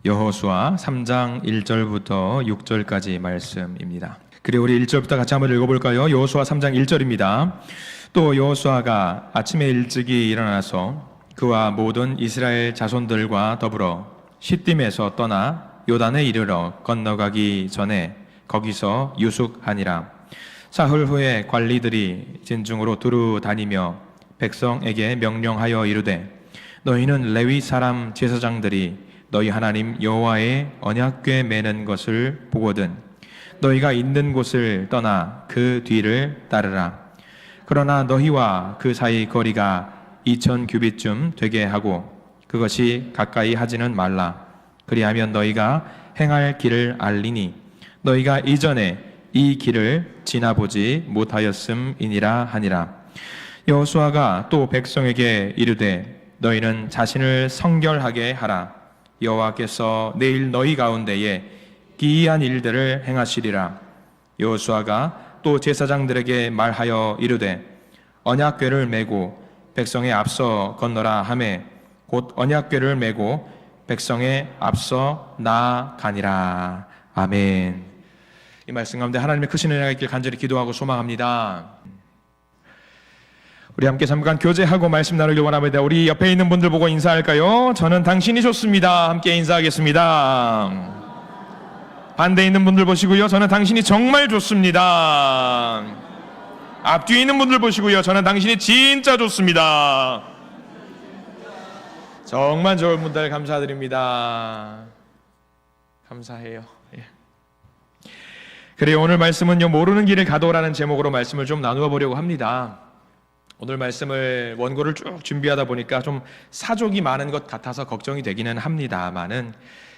여호수아 3장 1절부터 6절까지 말씀입니다. 그리고 우리 1절부터 같이 한번 읽어볼까요? 여호수아 3장 1절입니다. 또 여호수아가 아침에 일찍이 일어나서 그와 모든 이스라엘 자손들과 더불어 시딤에서 떠나 요단에 이르러 건너가기 전에 거기서 유숙하니라. 사흘 후에 관리들이 진중으로 두루 다니며 백성에게 명령하여 이르되 너희는 레위 사람 제사장들이 너희 하나님 여호와의 언약궤 매는 것을 보거든 너희가 있는 곳을 떠나 그 뒤를 따르라. 그러나 너희와 그 사이 거리가 2000 규빗쯤 되게 하고 그것이 가까이 하지는 말라. 그리하면 너희가 행할 길을 알리니 너희가 이전에 이 길을 지나보지 못하였음이니라 하니라. 여호수아가 또 백성에게 이르되 너희는 자신을 성결하게 하라. 여호와께서 내일 너희 가운데에 기이한 일들을 행하시리라. 여호수아가 또 제사장들에게 말하여 이르되 언약궤를 메고 백성의 앞서 건너라 하매 곧 언약궤를 메고 백성의 앞서 나아가니라. 아멘. 이 말씀 가운데 하나님의 크신 은혜가 있길 간절히 기도하고 소망합니다. 우리 함께 잠깐 교제하고 말씀 나누길 원합니다. 우리 옆에 있는 분들 보고 인사할까요? 저는 당신이 좋습니다. 함께 인사하겠습니다. 반대에 있는 분들 보시고요. 저는 당신이 정말 좋습니다. 앞뒤에 있는 분들 보시고요. 저는 당신이 진짜 좋습니다. 정말 좋은 분들 감사드립니다. 감사해요. 예. 그래요. 오늘 말씀은요, 모르는 길을 가도라는 제목으로 말씀을 좀 나누어 보려고 합니다. 오늘 말씀을 원고를 쭉 준비하다 보니까 좀 사족이 많은 것 같아서 걱정이 되기는 합니다만은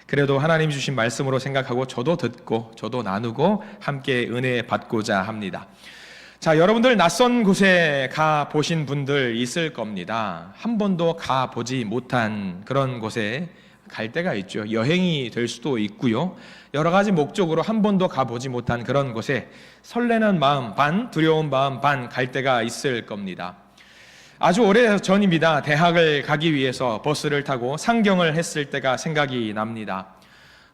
그래도 하나님 주신 말씀으로 생각하고 저도 듣고 저도 나누고 함께 은혜 받고자 합니다. 자, 여러분들 낯선 곳에 가 보신 분들 있을 겁니다. 한 번도 가 보지 못한 그런 곳에 갈 때가 있죠. 여행이 될 수도 있고요. 여러 가지 목적으로 한 번도 가보지 못한 그런 곳에 설레는 마음 반, 두려운 마음 반 갈 때가 있을 겁니다. 아주 오래 전입니다. 대학을 가기 위해서 버스를 타고 상경을 했을 때가 생각이 납니다.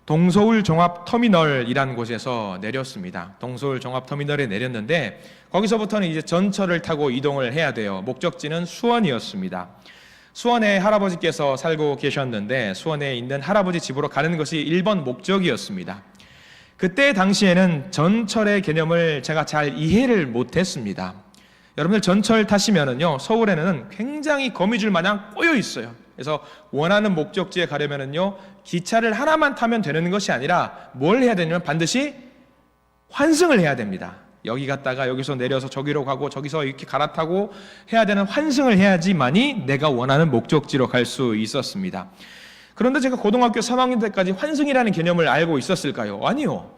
동서울 종합터미널이라는 곳에서 내렸습니다. 동서울 종합터미널에 내렸는데 거기서부터는 이제 전철을 타고 이동을 해야 돼요. 목적지는 수원이었습니다. 수원에 할아버지께서 살고 계셨는데 수원에 있는 할아버지 집으로 가는 것이 1번 목적이었습니다. 그때 당시에는 전철의 개념을 제가 잘 이해를 못했습니다. 여러분들 전철 타시면은요, 서울에는 굉장히 거미줄 마냥 꼬여 있어요. 그래서 원하는 목적지에 가려면은요, 기차를 하나만 타면 되는 것이 아니라 뭘 해야 되냐면 반드시 환승을 해야 됩니다. 여기 갔다가 여기서 내려서 저기로 가고 저기서 이렇게 갈아타고 해야 되는 환승을 해야지만이 내가 원하는 목적지로 갈 수 있었습니다. 그런데 제가 고등학교 3학년 때까지 환승이라는 개념을 알고 있었을까요? 아니요.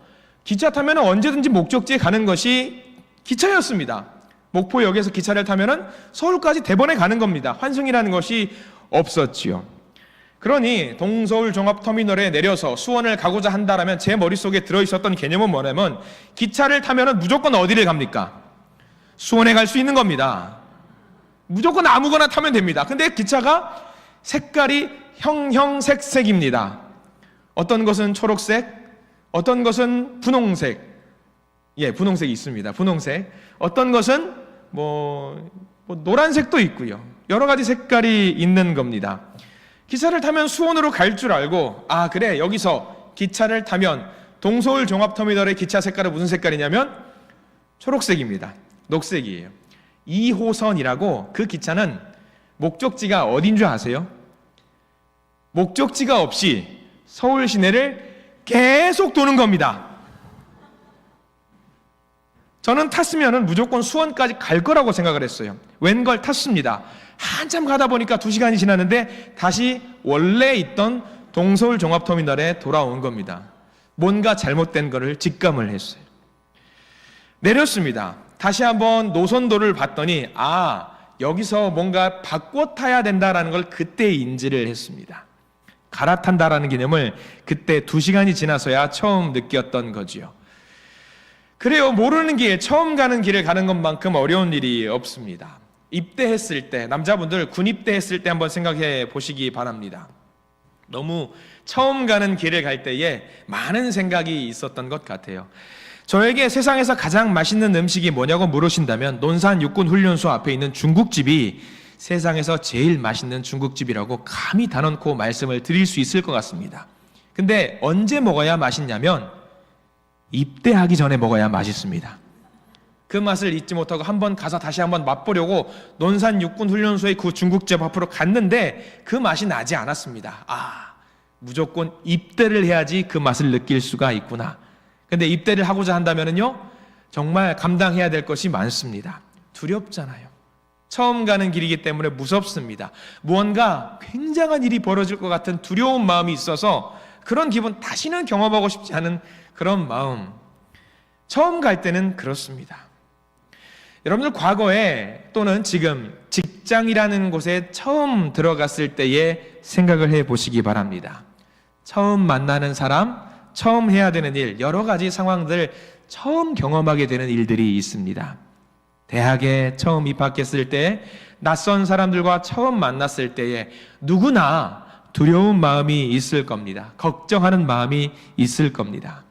기차 타면 언제든지 목적지에 가는 것이 기차였습니다. 목포역에서 기차를 타면 서울까지 대번에 가는 겁니다. 환승이라는 것이 없었지요. 그러니 동서울 종합터미널에 내려서 수원을 가고자 한다라면 제 머릿속에 들어있었던 개념은 뭐냐면 기차를 타면 무조건 어디를 갑니까? 수원에 갈 수 있는 겁니다. 무조건 아무거나 타면 됩니다. 근데 기차가 색깔이 형형색색입니다. 어떤 것은 초록색, 어떤 것은 분홍색. 예, 분홍색이 있습니다. 분홍색. 어떤 것은 노란색도 있고요. 여러 가지 색깔이 있는 겁니다. 기차를 타면 수원으로 갈 줄 알고 그래 여기서 기차를 타면 동서울 종합터미널의 기차 색깔은 무슨 색깔이냐면 초록색입니다. 녹색이에요. 2호선이라고 그 기차는 목적지가 어딘 줄 아세요? 목적지가 없이 서울 시내를 계속 도는 겁니다. 저는 탔으면 무조건 수원까지 갈 거라고 생각을 했어요. 웬걸 탔습니다. 한참 가다 보니까 2시간이 지났는데 다시 원래 있던 동서울 종합터미널에 돌아온 겁니다. 뭔가 잘못된 거를 직감을 했어요. 내렸습니다. 다시 한번 노선도를 봤더니 여기서 뭔가 바꿔 타야 된다라는 걸 그때 인지를 했습니다. 갈아탄다라는 개념을 그때 2시간이 지나서야 처음 느꼈던 거지요. 그래요. 모르는 길, 처음 가는 길을 가는 것만큼 어려운 일이 없습니다. 입대했을 때, 남자분들 군 입대했을 때 한번 생각해 보시기 바랍니다. 너무 처음 가는 길을 갈 때에 많은 생각이 있었던 것 같아요. 저에게 세상에서 가장 맛있는 음식이 뭐냐고 물으신다면 논산 육군훈련소 앞에 있는 중국집이 세상에서 제일 맛있는 중국집이라고 감히 단언코 말씀을 드릴 수 있을 것 같습니다. 근데 언제 먹어야 맛있냐면 입대하기 전에 먹어야 맛있습니다. 그 맛을 잊지 못하고 한번 가서 다시 한번 맛보려고 논산 육군훈련소의 그 중국집 앞으로 갔는데 그 맛이 나지 않았습니다. 무조건 입대를 해야지 그 맛을 느낄 수가 있구나. 근데 입대를 하고자 한다면요, 정말 감당해야 될 것이 많습니다. 두렵잖아요. 처음 가는 길이기 때문에 무섭습니다. 무언가 굉장한 일이 벌어질 것 같은 두려운 마음이 있어서 그런 기분 다시는 경험하고 싶지 않은 그런 마음. 처음 갈 때는 그렇습니다. 여러분들 과거에 또는 지금 직장이라는 곳에 처음 들어갔을 때의 생각을 해보시기 바랍니다. 처음 만나는 사람, 처음 해야 되는 일, 여러 가지 상황들 처음 경험하게 되는 일들이 있습니다. 대학에 처음 입학했을 때, 낯선 사람들과 처음 만났을 때에 누구나 두려운 마음이 있을 겁니다. 걱정하는 마음이 있을 겁니다.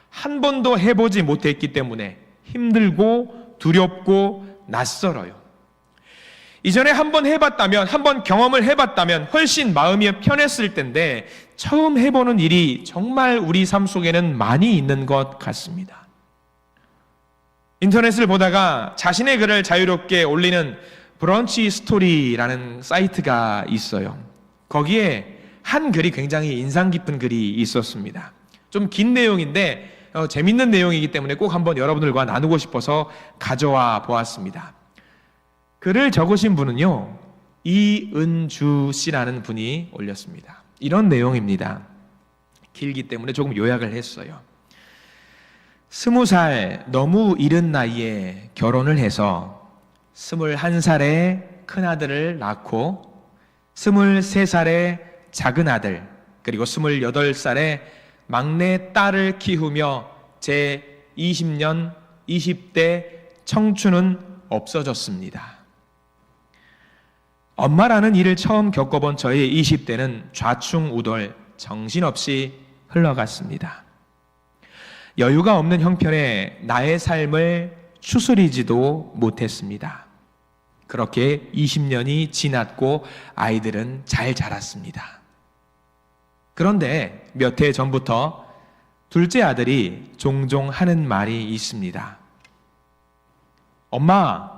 한 번도 해보지 못했기 때문에 힘들고 두렵고 낯설어요. 이전에 한번 해봤다면, 한번 경험을 해봤다면 훨씬 마음이 편했을 텐데 처음 해보는 일이 정말 우리 삶 속에는 많이 있는 것 같습니다. 인터넷을 보다가 자신의 글을 자유롭게 올리는 브런치 스토리라는 사이트가 있어요. 거기에 한 글이 굉장히 인상 깊은 글이 있었습니다. 좀 긴 내용인데 재밌는 내용이기 때문에 꼭 한번 여러분들과 나누고 싶어서 가져와 보았습니다. 글을 적으신 분은요, 이은주 씨라는 분이 올렸습니다. 이런 내용입니다. 길기 때문에 조금 요약을 했어요. 20살 너무 이른 나이에 결혼을 해서 21살에 큰아들을 낳고 23살에 작은 아들, 그리고 28살에 막내 딸을 키우며 제 20년, 20대 청춘은 없어졌습니다. 엄마라는 일을 처음 겪어본 저의 20대는 좌충우돌 정신없이 흘러갔습니다. 여유가 없는 형편에 나의 삶을 추스리지도 못했습니다. 그렇게 20년이 지났고 아이들은 잘 자랐습니다. 그런데 몇 해 전부터 둘째 아들이 종종 하는 말이 있습니다. 엄마,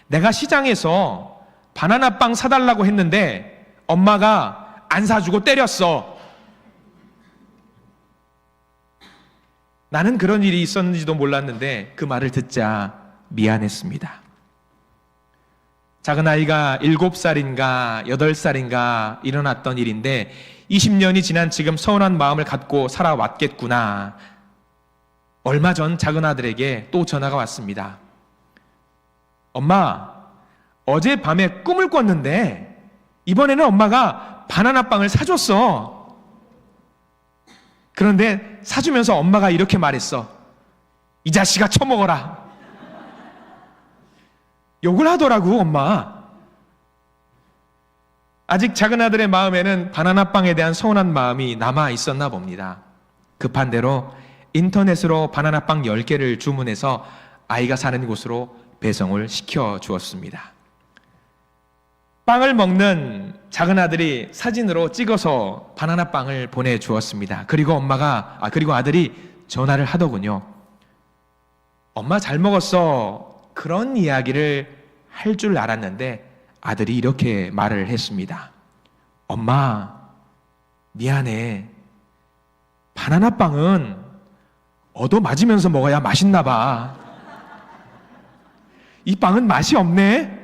내가 시장에서 바나나빵 사달라고 했는데 엄마가 안 사주고 때렸어. 나는 그런 일이 있었는지도 몰랐는데 그 말을 듣자 미안했습니다. 작은 아이가 7살인가 8살인가 일어났던 일인데 20년이 지난 지금 서운한 마음을 갖고 살아왔겠구나. 얼마 전 작은 아들에게 또 전화가 왔습니다. 엄마, 어젯밤에 꿈을 꿨는데 이번에는 엄마가 바나나빵을 사줬어. 그런데 사주면서 엄마가 이렇게 말했어. 이 자식아 처먹어라. 욕을 하더라고, 엄마. 아직 작은 아들의 마음에는 바나나빵에 대한 서운한 마음이 남아 있었나 봅니다. 급한 대로 인터넷으로 바나나빵 10개를 주문해서 아이가 사는 곳으로 배송을 시켜 주었습니다. 빵을 먹는 작은 아들이 사진으로 찍어서 바나나빵을 보내주었습니다. 그리고 그리고 아들이 전화를 하더군요. 엄마 잘 먹었어. 그런 이야기를 할 줄 알았는데 아들이 이렇게 말을 했습니다. 엄마, 미안해. 바나나빵은 얻어맞으면서 먹어야 맛있나 봐. 이 빵은 맛이 없네.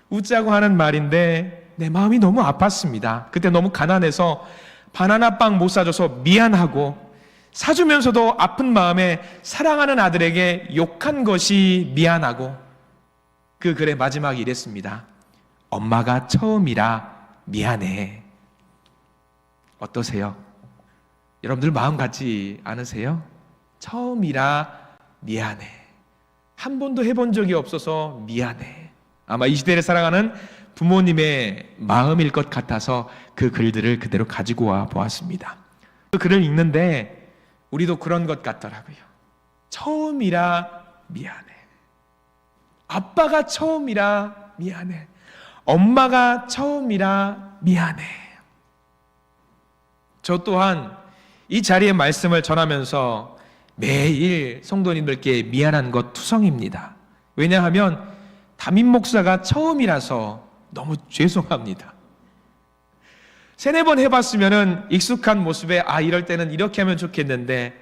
웃자고 하는 말인데 내 마음이 너무 아팠습니다. 그때 너무 가난해서 바나나빵 못 사줘서 미안하고 사주면서도 아픈 마음에 사랑하는 아들에게 욕한 것이 미안하고 그 글의 마지막이 이랬습니다. 엄마가 처음이라 미안해. 어떠세요? 여러분들 마음 같지 않으세요? 처음이라 미안해. 한 번도 해본 적이 없어서 미안해. 아마 이 시대를 살아가는 부모님의 마음일 것 같아서 그 글들을 그대로 가지고 와 보았습니다. 그 글을 읽는데 우리도 그런 것 같더라고요. 처음이라 미안해. 아빠가 처음이라 미안해. 엄마가 처음이라 미안해. 저 또한 이 자리의 말씀을 전하면서 매일 성도님들께 미안한 것 투성입니다. 왜냐하면 담임 목사가 처음이라서 너무 죄송합니다. 3-4번 해봤으면 익숙한 모습에 이럴 때는 이렇게 하면 좋겠는데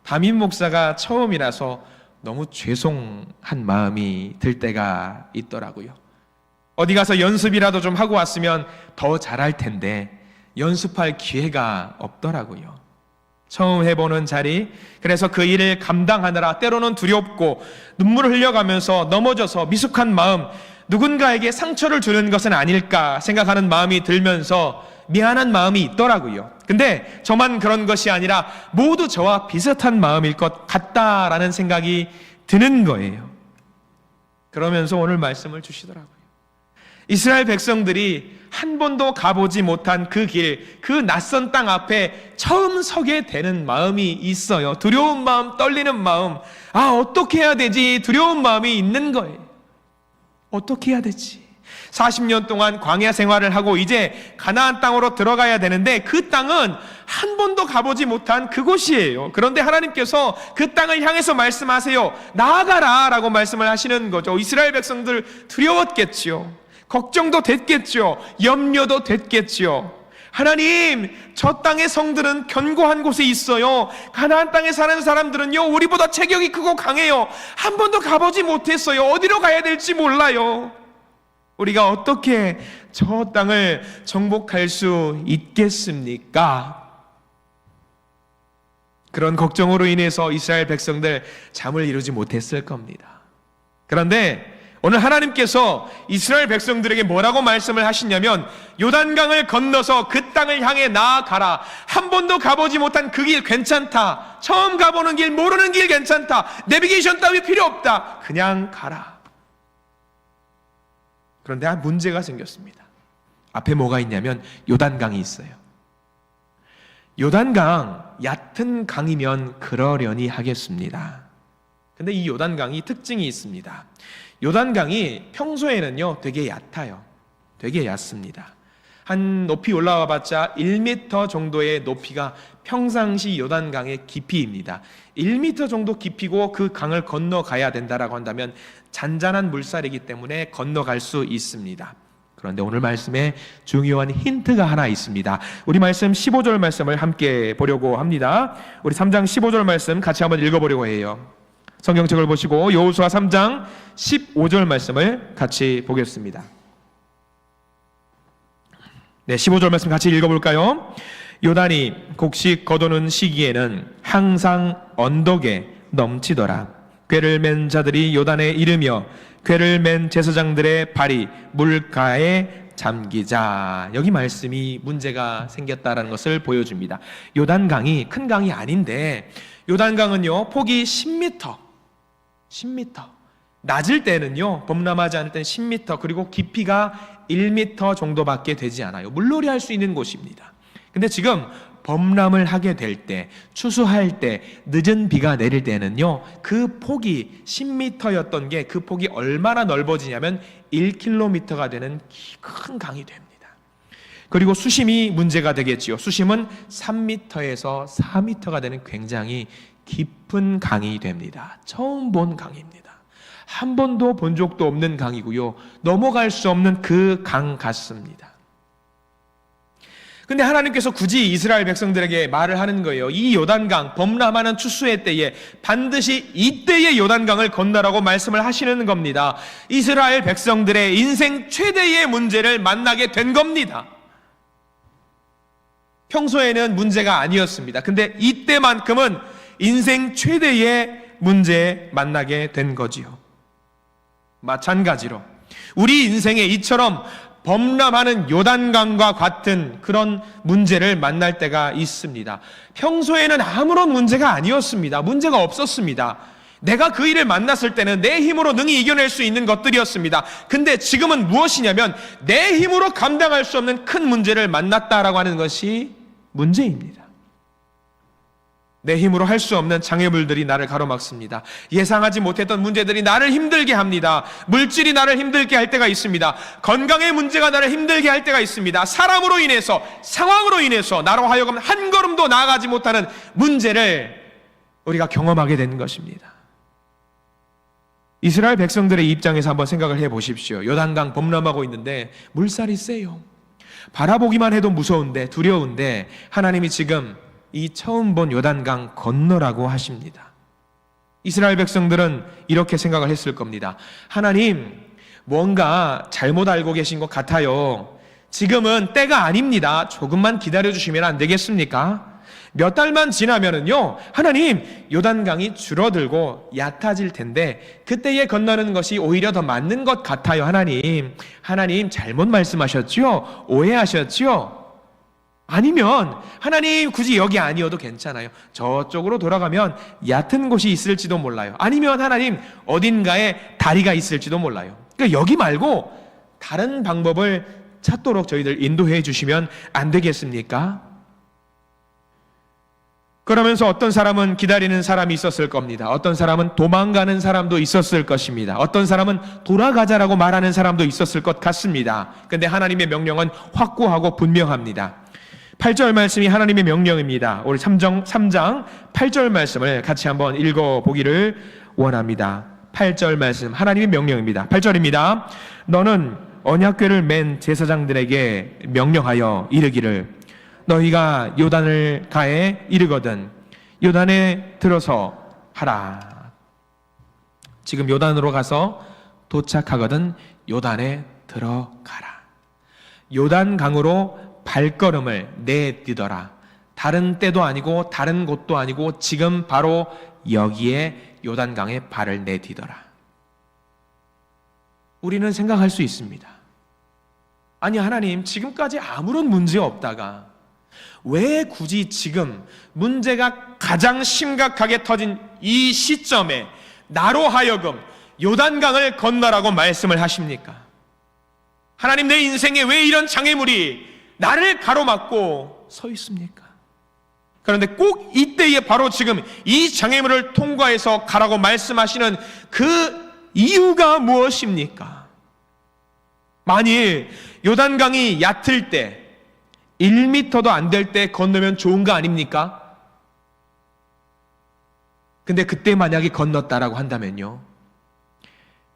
담임 목사가 처음이라서 너무 죄송한 마음이 들 때가 있더라고요. 어디 가서 연습이라도 좀 하고 왔으면 더 잘할 텐데 연습할 기회가 없더라고요. 처음 해보는 자리, 그래서 그 일을 감당하느라 때로는 두렵고 눈물을 흘려가면서 넘어져서 미숙한 마음, 누군가에게 상처를 주는 것은 아닐까 생각하는 마음이 들면서 미안한 마음이 있더라고요. 근데 저만 그런 것이 아니라 모두 저와 비슷한 마음일 것 같다라는 생각이 드는 거예요. 그러면서 오늘 말씀을 주시더라고요. 이스라엘 백성들이 한 번도 가보지 못한 그 길, 그 낯선 땅 앞에 처음 서게 되는 마음이 있어요. 두려운 마음, 떨리는 마음. 어떻게 해야 되지? 두려운 마음이 있는 거예요. 어떻게 해야 되지? 40년 동안 광야 생활을 하고 이제 가나안 땅으로 들어가야 되는데 그 땅은 한 번도 가보지 못한 그곳이에요. 그런데 하나님께서 그 땅을 향해서 말씀하세요. 나아가라 라고 말씀을 하시는 거죠. 이스라엘 백성들 두려웠겠죠. 걱정도 됐겠죠. 염려도 됐겠죠. 하나님, 저 땅의 성들은 견고한 곳에 있어요. 가나안 땅에 사는 사람들은요, 우리보다 체격이 크고 강해요. 한 번도 가보지 못했어요. 어디로 가야 될지 몰라요. 우리가 어떻게 저 땅을 정복할 수 있겠습니까? 그런 걱정으로 인해서 이스라엘 백성들 잠을 이루지 못했을 겁니다. 그런데 오늘 하나님께서 이스라엘 백성들에게 뭐라고 말씀을 하시냐면 요단강을 건너서 그 땅을 향해 나아가라. 한 번도 가보지 못한 그 길 괜찮다. 처음 가보는 길, 모르는 길 괜찮다. 내비게이션 따위 필요 없다. 그냥 가라. 그런데 문제가 생겼습니다. 앞에 뭐가 있냐면 요단강이 있어요. 요단강, 얕은 강이면 그러려니 하겠습니다. 근데 이 요단강이 특징이 있습니다. 요단강이 평소에는요 되게 얕아요. 되게 얕습니다. 한 높이 올라와 봤자 1m 정도의 높이가 평상시 요단강의 깊이입니다. 1m 정도 깊이고 그 강을 건너가야 된다라고 한다면 잔잔한 물살이기 때문에 건너갈 수 있습니다. 그런데 오늘 말씀에 중요한 힌트가 하나 있습니다. 우리 말씀 15절 말씀을 함께 보려고 합니다. 우리 3장 15절 말씀 같이 한번 읽어보려고 해요. 성경책을 보시고 여호수아 3장 15절 말씀을 같이 보겠습니다. 네, 15절 말씀 같이 읽어볼까요? 요단이 곡식 거두는 시기에는 항상 언덕에 넘치더라. 궤를 맨 자들이 요단에 이르며 궤를 맨 제사장들의 발이 물가에 잠기자. 여기 말씀이 문제가 생겼다는 것을 보여줍니다. 요단강이 큰 강이 아닌데 요단강은요 폭이 10m 낮을 때는요 범람하지 않을 때는 10m 그리고 깊이가 1m 정도밖에 되지 않아요. 물놀이 할 수 있는 곳입니다. 근데 지금 범람을 하게 될 때, 추수할 때, 늦은 비가 내릴 때는요 그 폭이 10m였던 게 그 폭이 얼마나 넓어지냐면 1km가 되는 큰 강이 됩니다. 그리고 수심이 문제가 되겠지요. 수심은 3m에서 4m가 되는 굉장히 깊은 강이 됩니다. 처음 본 강입니다. 한 번도 본 적도 없는 강이고요. 넘어갈 수 없는 그 강 같습니다. 근데 하나님께서 굳이 이스라엘 백성들에게 말을 하는 거예요. 이 요단강, 범람하는 추수의 때에 반드시 이때의 요단강을 건너라고 말씀을 하시는 겁니다. 이스라엘 백성들의 인생 최대의 문제를 만나게 된 겁니다. 평소에는 문제가 아니었습니다. 근데 이때만큼은 인생 최대의 문제에 만나게 된 거지요. 마찬가지로 우리 인생에 이처럼 범람하는 요단강과 같은 그런 문제를 만날 때가 있습니다. 평소에는 아무런 문제가 아니었습니다. 문제가 없었습니다. 내가 그 일을 만났을 때는 내 힘으로 능히 이겨낼 수 있는 것들이었습니다. 근데 지금은 무엇이냐면 내 힘으로 감당할 수 없는 큰 문제를 만났다라고 하는 것이 문제입니다. 내 힘으로 할 수 없는 장애물들이 나를 가로막습니다. 예상하지 못했던 문제들이 나를 힘들게 합니다. 물질이 나를 힘들게 할 때가 있습니다. 건강의 문제가 나를 힘들게 할 때가 있습니다. 사람으로 인해서, 상황으로 인해서 나로 하여금 한 걸음도 나아가지 못하는 문제를 우리가 경험하게 되는 것입니다. 이스라엘 백성들의 입장에서 한번 생각을 해보십시오. 요단강 범람하고 있는데 물살이 세요. 바라보기만 해도 무서운데, 두려운데 하나님이 지금 이 처음 본 요단강 건너라고 하십니다. 이스라엘 백성들은 이렇게 생각을 했을 겁니다. 하나님, 뭔가 잘못 알고 계신 것 같아요. 지금은 때가 아닙니다. 조금만 기다려주시면 안 되겠습니까? 몇 달만 지나면은요, 하나님, 요단강이 줄어들고 얕아질 텐데 그때에 건너는 것이 오히려 더 맞는 것 같아요. 하나님 잘못 말씀하셨죠? 오해하셨죠? 아니면 하나님 굳이 여기 아니어도 괜찮아요. 저쪽으로 돌아가면 얕은 곳이 있을지도 몰라요. 아니면 하나님 어딘가에 다리가 있을지도 몰라요. 그러니까 여기 말고 다른 방법을 찾도록 저희들 인도해 주시면 안 되겠습니까? 그러면서 어떤 사람은 기다리는 사람이 있었을 겁니다. 어떤 사람은 도망가는 사람도 있었을 것입니다. 어떤 사람은 돌아가자라고 말하는 사람도 있었을 것 같습니다. 그런데 하나님의 명령은 확고하고 분명합니다. 8절 말씀이 하나님의 명령입니다. 우리 3장 8절 말씀을 같이 한번 읽어보기를 원합니다. 8절 말씀 하나님의 명령입니다. 8절입니다. 너는 언약궤를 맨 제사장들에게 명령하여 이르기를 너희가 요단을 가에 이르거든 요단에 들어서 하라. 지금 요단으로 가서 도착하거든 요단에 들어가라. 요단강으로 발걸음을 내디뎌라. 다른 때도 아니고 다른 곳도 아니고 지금 바로 여기에 요단강에 발을 내디뎌라. 우리는 생각할 수 있습니다. 아니 하나님, 지금까지 아무런 문제 없다가 왜 굳이 지금 문제가 가장 심각하게 터진 이 시점에 나로 하여금 요단강을 건너라고 말씀을 하십니까? 하나님, 내 인생에 왜 이런 장애물이 나를 가로막고 서 있습니까? 그런데 꼭 이때에 바로 지금 이 장애물을 통과해서 가라고 말씀하시는 그 이유가 무엇입니까? 만일 요단강이 얕을 때 1m도 안 될 때 건너면 좋은 거 아닙니까? 근데 그때 만약에 건넜다라고 한다면요,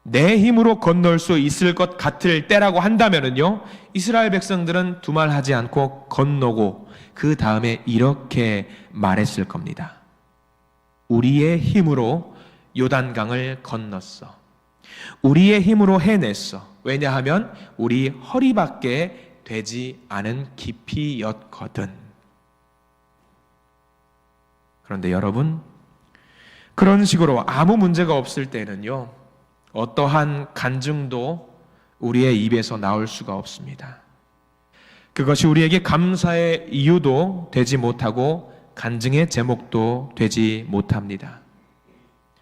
내 힘으로 건널 수 있을 것 같을 때라고 한다면요, 이스라엘 백성들은 두말하지 않고 건너고 그 다음에 이렇게 말했을 겁니다. 우리의 힘으로 요단강을 건넜어. 우리의 힘으로 해냈어. 왜냐하면 우리 허리밖에 되지 않은 깊이였거든. 그런데 여러분, 그런 식으로 아무 문제가 없을 때는요, 어떠한 간증도 우리의 입에서 나올 수가 없습니다. 그것이 우리에게 감사의 이유도 되지 못하고 간증의 제목도 되지 못합니다.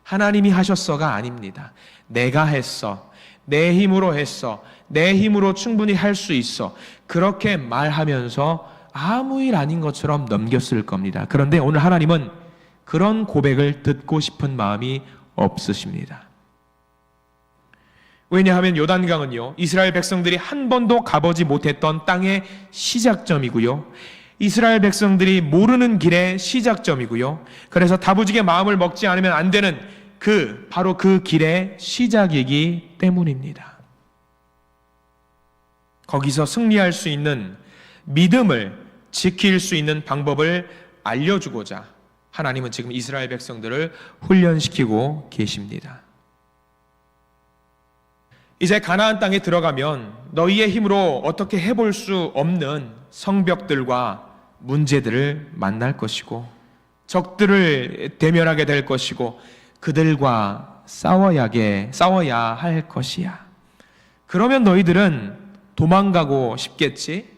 하나님이 하셨어가 아닙니다. 내가 했어. 내 힘으로 했어. 내 힘으로 충분히 할 수 있어. 그렇게 말하면서 아무 일 아닌 것처럼 넘겼을 겁니다. 그런데 오늘 하나님은 그런 고백을 듣고 싶은 마음이 없으십니다. 왜냐하면 요단강은요, 이스라엘 백성들이 한 번도 가보지 못했던 땅의 시작점이고요, 이스라엘 백성들이 모르는 길의 시작점이고요, 그래서 다부지게 마음을 먹지 않으면 안 되는 바로 그 길의 시작이기 때문입니다. 거기서 승리할 수 있는 믿음을 지킬 수 있는 방법을 알려주고자 하나님은 지금 이스라엘 백성들을 훈련시키고 계십니다. 이제 가나안 땅에 들어가면 너희의 힘으로 어떻게 해볼 수 없는 성벽들과 문제들을 만날 것이고 적들을 대면하게 될 것이고 그들과 싸워야 할 것이야. 그러면 너희들은 도망가고 싶겠지?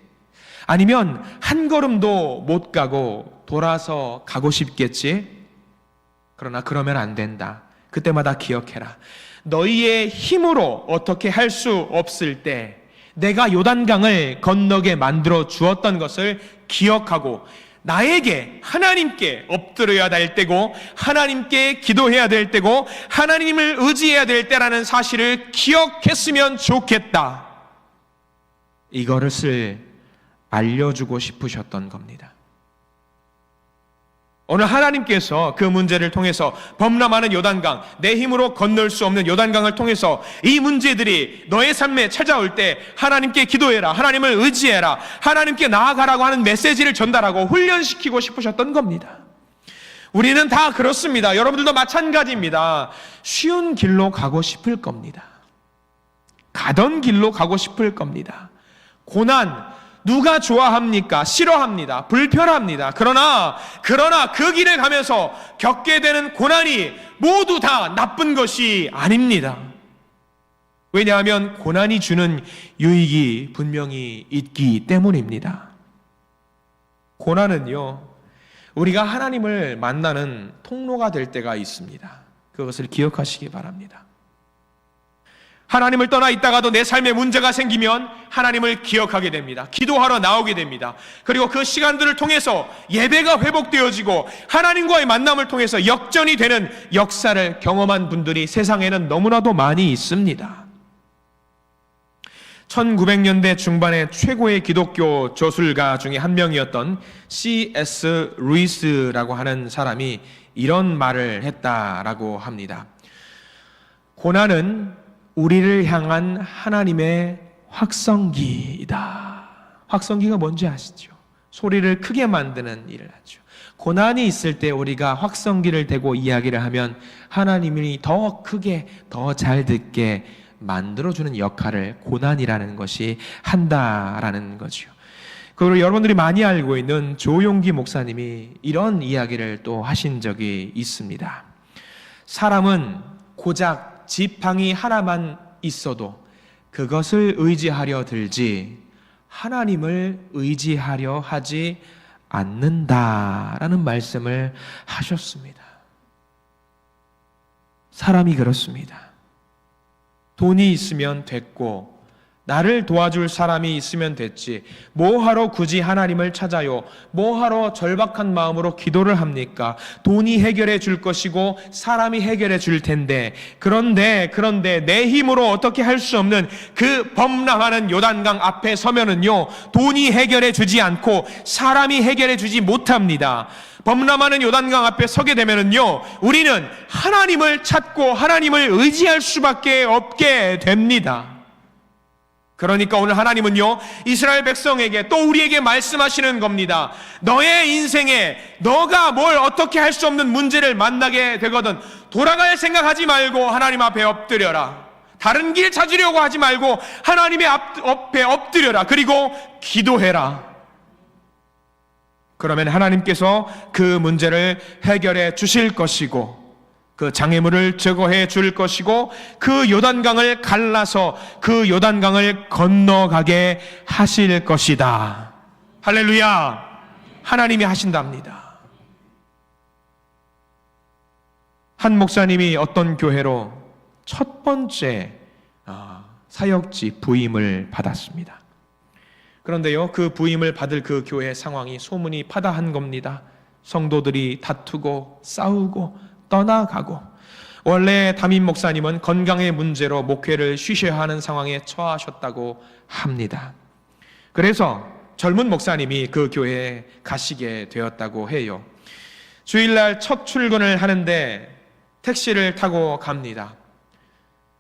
아니면 한 걸음도 못 가고 돌아서 가고 싶겠지? 그러나 그러면 안 된다. 그때마다 기억해라. 너희의 힘으로 어떻게 할 수 없을 때 내가 요단강을 건너게 만들어 주었던 것을 기억하고 나에게 하나님께 엎드려야 될 때고 하나님께 기도해야 될 때고 하나님을 의지해야 될 때라는 사실을 기억했으면 좋겠다. 이것을 알려주고 싶으셨던 겁니다. 오늘 하나님께서 그 문제를 통해서 범람하는 요단강, 내 힘으로 건널 수 없는 요단강을 통해서 이 문제들이 너의 삶에 찾아올 때 하나님께 기도해라, 하나님을 의지해라, 하나님께 나아가라고 하는 메시지를 전달하고 훈련시키고 싶으셨던 겁니다. 우리는 다 그렇습니다. 여러분들도 마찬가지입니다. 쉬운 길로 가고 싶을 겁니다. 가던 길로 가고 싶을 겁니다. 고난, 누가 좋아합니까? 싫어합니다. 불편합니다. 그러나 그 길을 가면서 겪게 되는 고난이 모두 다 나쁜 것이 아닙니다. 왜냐하면 고난이 주는 유익이 분명히 있기 때문입니다. 고난은요, 우리가 하나님을 만나는 통로가 될 때가 있습니다. 그것을 기억하시기 바랍니다. 하나님을 떠나 있다가도 내 삶에 문제가 생기면 하나님을 기억하게 됩니다. 기도하러 나오게 됩니다. 그리고 그 시간들을 통해서 예배가 회복되어지고 하나님과의 만남을 통해서 역전이 되는 역사를 경험한 분들이 세상에는 너무나도 많이 있습니다. 1900년대 중반의 최고의 기독교 저술가 중에 한 명이었던 C.S. 루이스라고 하는 사람이 이런 말을 했다라고 합니다. 고난은 우리를 향한 하나님의 확성기이다. 확성기가 뭔지 아시죠? 소리를 크게 만드는 일을 하죠. 고난이 있을 때 우리가 확성기를 대고 이야기를 하면 하나님이 더 크게, 더 잘 듣게 만들어주는 역할을 고난이라는 것이 한다라는 거죠. 그리고 여러분들이 많이 알고 있는 조용기 목사님이 이런 이야기를 또 하신 적이 있습니다. 사람은 고작 지팡이 하나만 있어도 그것을 의지하려 들지 하나님을 의지하려 하지 않는다라는 말씀을 하셨습니다. 사람이 그렇습니다. 돈이 있으면 됐고 나를 도와줄 사람이 있으면 됐지 뭐하러 굳이 하나님을 찾아요? 뭐하러 절박한 마음으로 기도를 합니까? 돈이 해결해 줄 것이고 사람이 해결해 줄 텐데 그런데 내 힘으로 어떻게 할 수 없는 그 범람하는 요단강 앞에 서면은요 돈이 해결해 주지 않고 사람이 해결해 주지 못합니다. 범람하는 요단강 앞에 서게 되면은요 우리는 하나님을 찾고 하나님을 의지할 수밖에 없게 됩니다. 그러니까 오늘 하나님은요 이스라엘 백성에게 또 우리에게 말씀하시는 겁니다. 너의 인생에 너가 뭘 어떻게 할 수 없는 문제를 만나게 되거든 돌아갈 생각하지 말고 하나님 앞에 엎드려라. 다른 길 찾으려고 하지 말고 하나님의 앞에 엎드려라. 그리고 기도해라. 그러면 하나님께서 그 문제를 해결해 주실 것이고 그 장애물을 제거해 줄 것이고 그 요단강을 갈라서 그 요단강을 건너가게 하실 것이다. 할렐루야. 하나님이 하신답니다. 한 목사님이 어떤 교회로 첫 번째 사역지 부임을 받았습니다. 그런데요 그 부임을 받을 그 교회 상황이 소문이 파다한 겁니다. 성도들이 다투고 싸우고 떠나가고 원래 담임 목사님은 건강의 문제로 목회를 쉬셔야 하는 상황에 처하셨다고 합니다. 그래서 젊은 목사님이 그 교회에 가시게 되었다고 해요. 주일날 첫 출근을 하는데 택시를 타고 갑니다.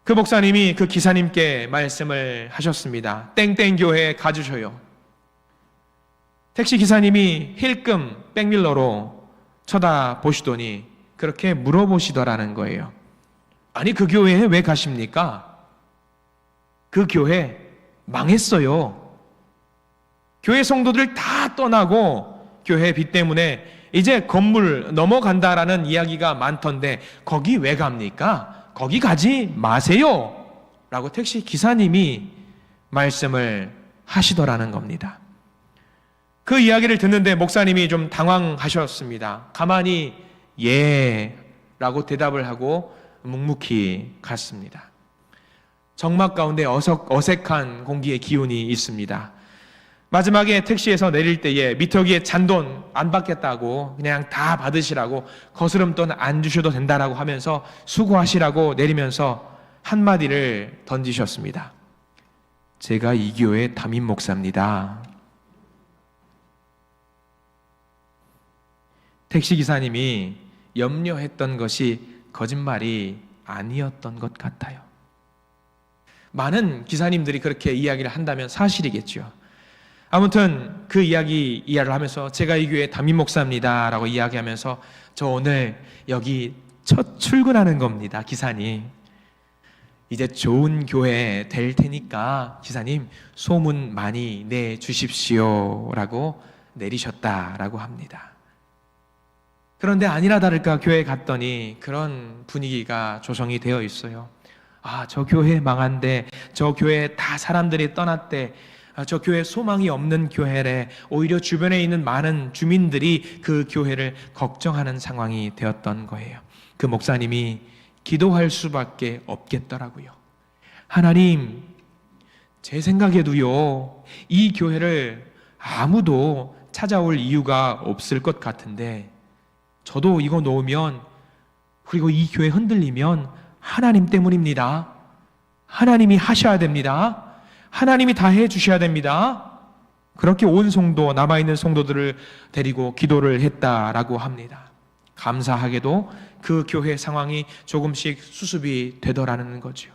그 목사님이 그 기사님께 말씀을 하셨습니다. 땡땡 교회에 가주셔요. 택시 기사님이 힐끔 백밀러로 쳐다보시더니 그렇게 물어보시더라는 거예요. 아니 그 교회에 왜 가십니까? 그 교회 망했어요. 교회 성도들 다 떠나고 교회 빚 때문에 이제 건물 넘어간다라는 이야기가 많던데 거기 왜 갑니까? 거기 가지 마세요 라고 택시 기사님이 말씀을 하시더라는 겁니다. 그 이야기를 듣는데 목사님이 좀 당황하셨습니다. 가만히 예 라고 대답을 하고 묵묵히 갔습니다. 적막 가운데 어색한 공기의 기운이 있습니다. 마지막에 택시에서 내릴 때에 미터기에 잔돈 안 받겠다고 그냥 다 받으시라고 거스름 돈 안 주셔도 된다라고 하면서 수고하시라고 내리면서 한마디를 던지셨습니다. 제가 이 교회 담임 목사입니다. 택시기사님이 염려했던 것이 거짓말이 아니었던 것 같아요. 많은 기사님들이 그렇게 이야기를 한다면 사실이겠죠. 아무튼 그 이야기를 하면서 제가 이 교회 담임 목사입니다 라고 이야기하면서 저 오늘 여기 첫 출근하는 겁니다. 기사님 이제 좋은 교회 될 테니까 기사님 소문 많이 내주십시오 라고 내리셨다라고 합니다. 그런데 아니나 다를까 교회에 갔더니 그런 분위기가 조성이 되어 있어요. 아, 저 교회 망한데, 저 교회 다 사람들이 떠났대, 저 교회 소망이 없는 교회래. 오히려 주변에 있는 많은 주민들이 그 교회를 걱정하는 상황이 되었던 거예요. 그 목사님이 기도할 수밖에 없겠더라고요. 하나님, 제 생각에도요, 이 교회를 아무도 찾아올 이유가 없을 것 같은데 저도 이거 놓으면, 그리고 이 교회 흔들리면 하나님 때문입니다. 하나님이 하셔야 됩니다. 하나님이 다 해주셔야 됩니다. 그렇게 온 성도, 남아있는 성도들을 데리고 기도를 했다라고 합니다. 감사하게도 그 교회 상황이 조금씩 수습이 되더라는 거죠.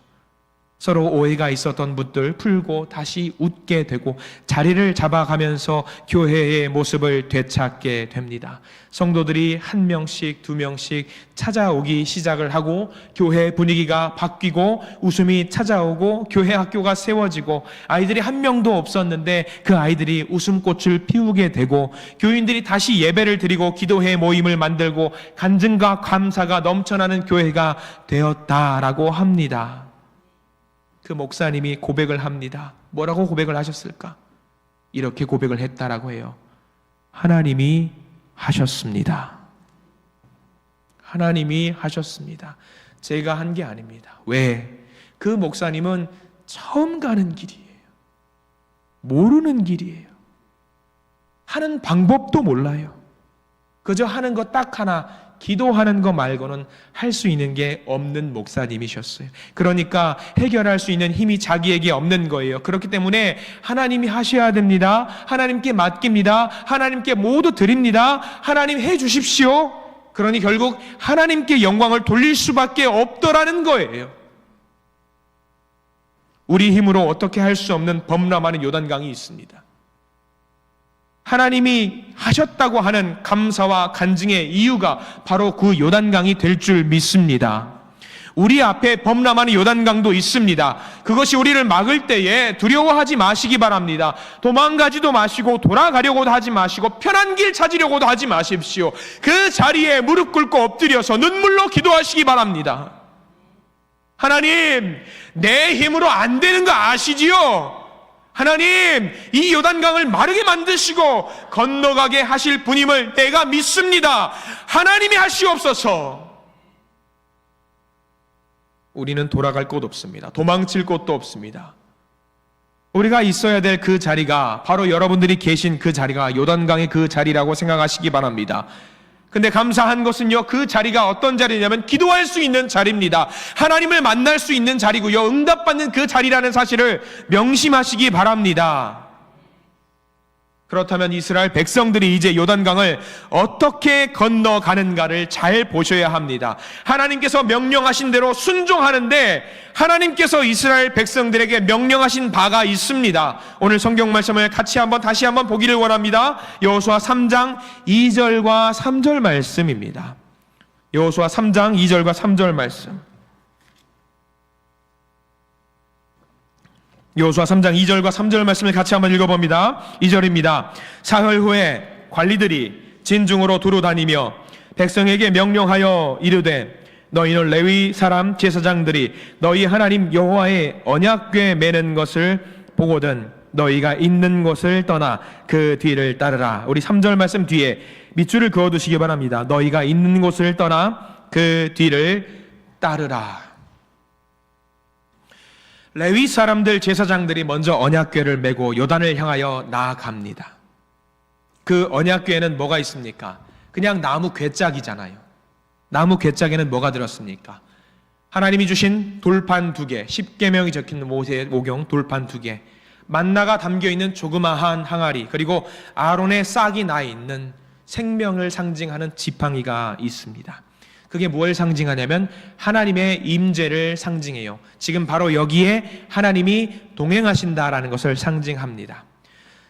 서로 오해가 있었던 분들 풀고 다시 웃게 되고 자리를 잡아가면서 교회의 모습을 되찾게 됩니다. 성도들이 한 명씩 두 명씩 찾아오기 시작을 하고 교회 분위기가 바뀌고 웃음이 찾아오고 교회 학교가 세워지고 아이들이 한 명도 없었는데 그 아이들이 웃음꽃을 피우게 되고 교인들이 다시 예배를 드리고 기도회 모임을 만들고 간증과 감사가 넘쳐나는 교회가 되었다라고 합니다. 그 목사님이 고백을 합니다. 뭐라고 고백을 하셨을까? 이렇게 고백을 했다라고 해요. 하나님이 하셨습니다. 하나님이 하셨습니다. 제가 한 게 아닙니다. 왜? 그 목사님은 처음 가는 길이에요. 모르는 길이에요. 하는 방법도 몰라요. 그저 하는 거 딱 하나, 기도하는 거 말고는 할 수 있는 게 없는 목사님이셨어요. 그러니까 해결할 수 있는 힘이 자기에게 없는 거예요. 그렇기 때문에 하나님이 하셔야 됩니다. 하나님께 맡깁니다. 하나님께 모두 드립니다. 하나님 해 주십시오. 그러니 결국 하나님께 영광을 돌릴 수밖에 없더라는 거예요. 우리 힘으로 어떻게 할 수 없는 범람하는 요단강이 있습니다. 하나님이 하셨다고 하는 감사와 간증의 이유가 바로 그 요단강이 될 줄 믿습니다. 우리 앞에 범람하는 요단강도 있습니다. 그것이 우리를 막을 때에 두려워하지 마시기 바랍니다. 도망가지도 마시고 돌아가려고도 하지 마시고 편한 길 찾으려고도 하지 마십시오. 그 자리에 무릎 꿇고 엎드려서 눈물로 기도하시기 바랍니다. 하나님, 내 힘으로 안 되는 거 아시지요? 하나님, 이 요단강을 마르게 만드시고 건너가게 하실 분임을 내가 믿습니다. 하나님이 하시옵소서. 우리는 돌아갈 곳 없습니다. 도망칠 곳도 없습니다. 우리가 있어야 될 그 자리가 바로 여러분들이 계신 그 자리가 요단강의 그 자리라고 생각하시기 바랍니다. 근데 감사한 것은요, 그 자리가 어떤 자리냐면 기도할 수 있는 자리입니다. 하나님을 만날 수 있는 자리고요, 응답받는 그 자리라는 사실을 명심하시기 바랍니다. 그렇다면 이스라엘 백성들이 이제 요단강을 어떻게 건너가는가를 잘 보셔야 합니다. 하나님께서 명령하신 대로 순종하는데 하나님께서 이스라엘 백성들에게 명령하신 바가 있습니다. 오늘 성경 말씀을 다시 한번 보기를 원합니다. 여호수아 3장 2절과 3절 말씀입니다. 여호수아 3장 2절과 3절 말씀. 여호수아 3장 2절과 3절 말씀을 같이 한번 읽어봅니다. 2절입니다. 사흘 후에 관리들이 진중으로 두루 다니며 백성에게 명령하여 이르되 너희는 레위 사람 제사장들이 너희 하나님 여호와의 언약궤 매는 것을 보거든 너희가 있는 곳을 떠나 그 뒤를 따르라. 우리 3절 말씀 뒤에 밑줄을 그어두시기 바랍니다. 너희가 있는 곳을 떠나 그 뒤를 따르라. 레위 사람들 제사장들이 먼저 언약궤를 메고 요단을 향하여 나아갑니다. 그 언약궤에는 뭐가 있습니까? 그냥 나무 궤짝이잖아요. 나무 궤짝에는 뭐가 들었습니까? 하나님이 주신 돌판 2개, 10계명이 적힌 모세오경 돌판 2개, 만나가 담겨있는 조그마한 항아리, 그리고 아론의 싹이 나 있는 생명을 상징하는 지팡이가 있습니다. 그게 뭘 상징하냐면 하나님의 임재를 상징해요. 지금 바로 여기에 하나님이 동행하신다라는 것을 상징합니다.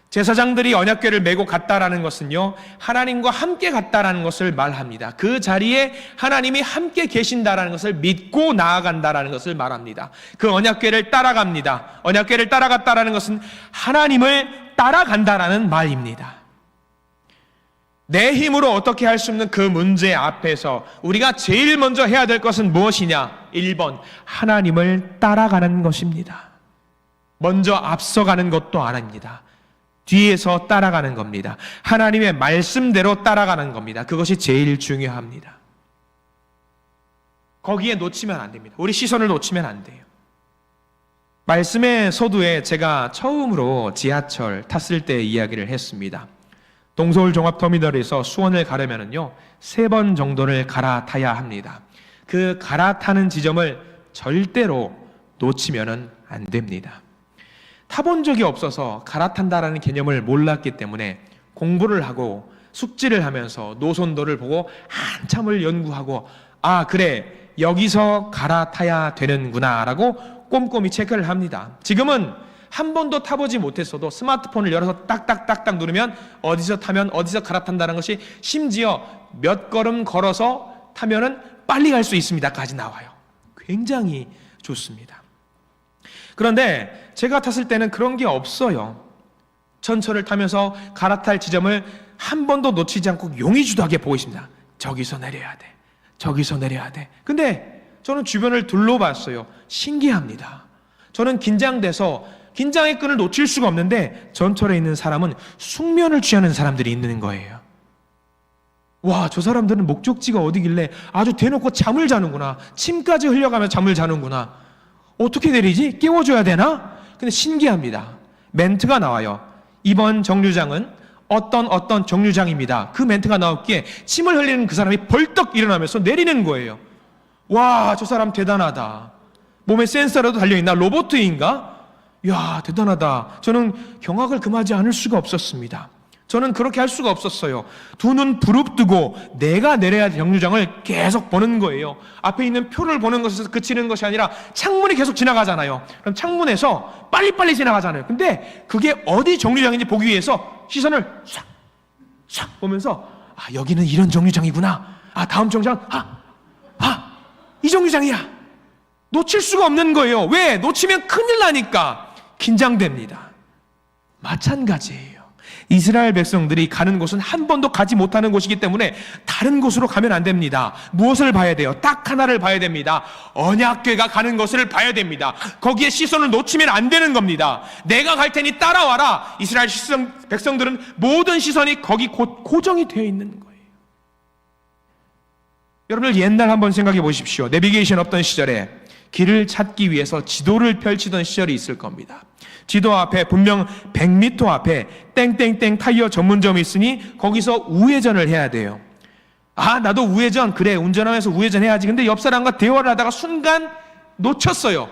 제사장들이 언약궤를 메고 갔다라는 것은요, 하나님과 함께 갔다라는 것을 말합니다. 그 자리에 하나님이 함께 계신다라는 것을 믿고 나아간다라는 것을 말합니다. 그 언약궤를 따라갑니다. 언약궤를 따라갔다라는 것은 하나님을 따라간다라는 말입니다. 내 힘으로 어떻게 할 수 없는 그 문제 앞에서 우리가 제일 먼저 해야 될 것은 무엇이냐? 1번, 하나님을 따라가는 것입니다. 먼저 앞서가는 것도 아닙니다. 뒤에서 따라가는 겁니다. 하나님의 말씀대로 따라가는 겁니다. 그것이 제일 중요합니다. 거기에 놓치면 안 됩니다. 우리 시선을 놓치면 안 돼요. 말씀의 서두에 제가 처음으로 지하철 탔을 때 이야기를 했습니다. 동서울 종합터미널에서 수원을 가려면요 3번 정도를 갈아타야 합니다. 그 갈아타는 지점을 절대로 놓치면 안 됩니다. 타본 적이 없어서 갈아탄다라는 개념을 몰랐기 때문에 공부를 하고 숙지를 하면서 노선도를 보고 한참을 연구하고, 아 그래 여기서 갈아타야 되는구나 라고 꼼꼼히 체크를 합니다. 지금은 한 번도 타보지 못했어도 스마트폰을 열어서 딱딱딱딱 누르면 어디서 타면 어디서 갈아탄다는 것이, 심지어 몇 걸음 걸어서 타면은 빨리 갈 수 있습니다까지 나와요. 굉장히 좋습니다. 그런데 제가 탔을 때는 그런 게 없어요. 전철을 타면서 갈아탈 지점을 한 번도 놓치지 않고 용의주도하게 보고 있습니다. 저기서 내려야 돼. 저기서 내려야 돼. 근데 저는 주변을 둘러봤어요. 신기합니다. 저는 긴장돼서 긴장의 끈을 놓칠 수가 없는데 전철에 있는 사람은 숙면을 취하는 사람들이 있는 거예요. 와, 저 사람들은 목적지가 어디길래 아주 대놓고 잠을 자는구나. 침까지 흘려가며 잠을 자는구나. 어떻게 내리지? 깨워줘야 되나? 근데 신기합니다. 멘트가 나와요. 이번 정류장은 어떤 정류장입니다. 그 멘트가 나왔기에 침을 흘리는 그 사람이 벌떡 일어나면서 내리는 거예요. 와, 저 사람 대단하다. 몸에 센서라도 달려있나? 로봇인가? 이야, 대단하다. 저는 경악을 금하지 않을 수가 없었습니다. 저는 그렇게 할 수가 없었어요. 두 눈 부릅뜨고 내가 내려야 할 정류장을 계속 보는 거예요. 앞에 있는 표를 보는 것에서 그치는 것이 아니라 창문이 계속 지나가잖아요. 그럼 창문에서 빨리빨리 지나가잖아요. 근데 그게 어디 정류장인지 보기 위해서 시선을 싹 보면서, 아, 여기는 이런 정류장이구나. 아, 다음 정류장, 이 정류장이야. 놓칠 수가 없는 거예요. 왜? 놓치면 큰일 나니까 긴장됩니다. 마찬가지예요. 이스라엘 백성들이 가는 곳은 한 번도 가지 못하는 곳이기 때문에 다른 곳으로 가면 안 됩니다. 무엇을 봐야 돼요? 딱 하나를 봐야 됩니다. 언약궤가 가는 것을 봐야 됩니다. 거기에 시선을 놓치면 안 되는 겁니다. 내가 갈 테니 따라와라. 이스라엘 백성들은 모든 시선이 거기 고정이 되어 있는 거예요. 여러분들 옛날 한번 생각해 보십시오. 내비게이션 없던 시절에 길을 찾기 위해서 지도를 펼치던 시절이 있을 겁니다. 지도 앞에 분명 100m 앞에 땡땡땡 타이어 전문점이 있으니 거기서 우회전을 해야 돼요. 아, 나도 우회전, 그래 운전하면서 우회전 해야지. 근데 옆 사람과 대화를 하다가 순간 놓쳤어요.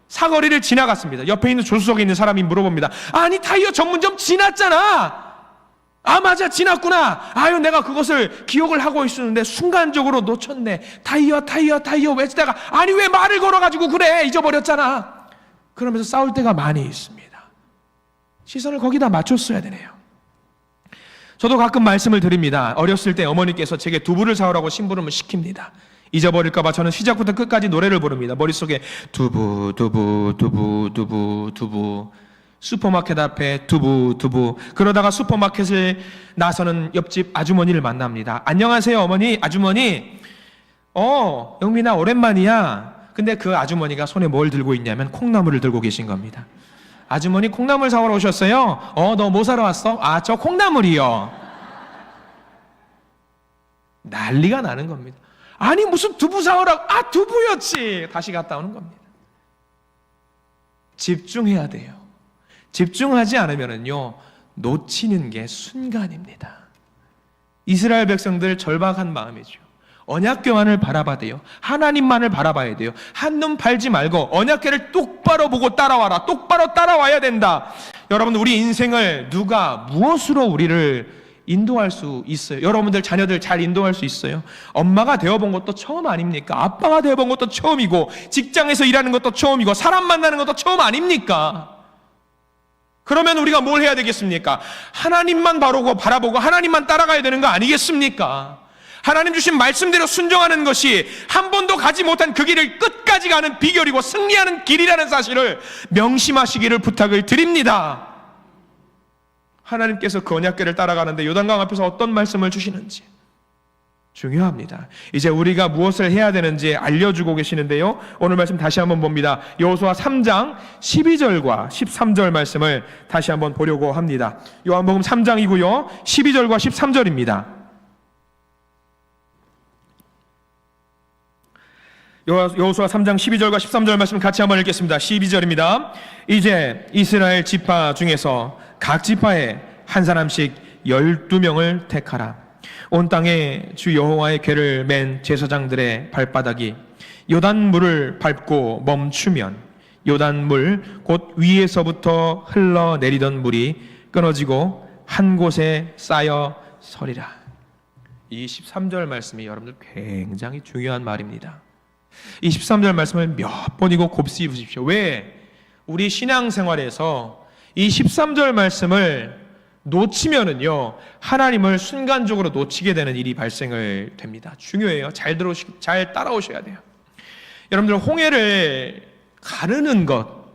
사거리를 지나갔습니다. 옆에 있는 조수석에 있는 사람이 물어봅니다. 아니, 타이어 전문점 지났잖아. 아, 맞아, 지났구나. 아유, 내가 그것을 기억을 하고 있었는데 순간적으로 놓쳤네. 타이어 외치다가, 아니 왜 말을 걸어가지고 그래, 잊어버렸잖아. 그러면서 싸울 때가 많이 있습니다. 시선을 거기다 맞췄어야 되네요. 저도 가끔 말씀을 드립니다. 어렸을 때 어머니께서 제게 두부를 사오라고 심부름을 시킵니다. 잊어버릴까봐 저는 시작부터 끝까지 노래를 부릅니다. 머릿속에 두부 슈퍼마켓 앞에 두부. 그러다가 슈퍼마켓을 나서는 옆집 아주머니를 만납니다. 안녕하세요 어머니, 아주머니. 영민아 오랜만이야. 근데 그 아주머니가 손에 뭘 들고 있냐면 콩나물을 들고 계신 겁니다. 아주머니 콩나물 사오러 오셨어요? 너 뭐 사러 왔어? 아, 저 콩나물이요. 난리가 나는 겁니다. 아니 무슨 두부 사오라고. 아, 두부였지. 다시 갔다 오는 겁니다. 집중해야 돼요. 집중하지 않으면요 놓치는 게 순간입니다. 이스라엘 백성들 절박한 마음이죠. 언약궤만을 바라봐야 돼요. 하나님만을 바라봐야 돼요. 한눈 팔지 말고 언약궤를 똑바로 보고 따라와라. 똑바로 따라와야 된다. 여러분, 우리 인생을 누가 무엇으로 우리를 인도할 수 있어요? 여러분들 자녀들 잘 인도할 수 있어요? 엄마가 되어본 것도 처음 아닙니까? 아빠가 되어본 것도 처음이고, 직장에서 일하는 것도 처음이고, 사람 만나는 것도 처음 아닙니까? 그러면 우리가 뭘 해야 되겠습니까? 하나님만 바라보고 하나님만 따라가야 되는 거 아니겠습니까? 하나님 주신 말씀대로 순종하는 것이 한 번도 가지 못한 그 길을 끝까지 가는 비결이고 승리하는 길이라는 사실을 명심하시기를 부탁을 드립니다. 하나님께서 그 언약궤를 따라가는데 요단강 앞에서 어떤 말씀을 주시는지 중요합니다. 이제 우리가 무엇을 해야 되는지 알려주고 계시는데요, 오늘 말씀 다시 한번 봅니다. 여호수아 3장 12절과 13절 말씀을 다시 한번 보려고 합니다. 요한복음 3장이고요 12절과 13절입니다. 여호수아 3장 12절과 13절 말씀 같이 한번 읽겠습니다. 12절입니다. 이제 이스라엘 지파 중에서 각 지파에 한 사람씩 12명을 택하라. 온 땅에 주 여호와의 궤를 맨 제사장들의 발바닥이 요단물을 밟고 멈추면 요단물 곧 위에서부터 흘러내리던 물이 끊어지고 한 곳에 쌓여 서리라. 이 13절 말씀이 여러분들 굉장히 중요한 말입니다. 이 13절 말씀을 몇 번이고 곱씹으십시오. 왜? 우리 신앙생활에서 이 13절 말씀을 놓치면은요 하나님을 순간적으로 놓치게 되는 일이 발생을 됩니다. 중요해요. 잘 따라오셔야 돼요. 여러분들, 홍해를 가르는 것,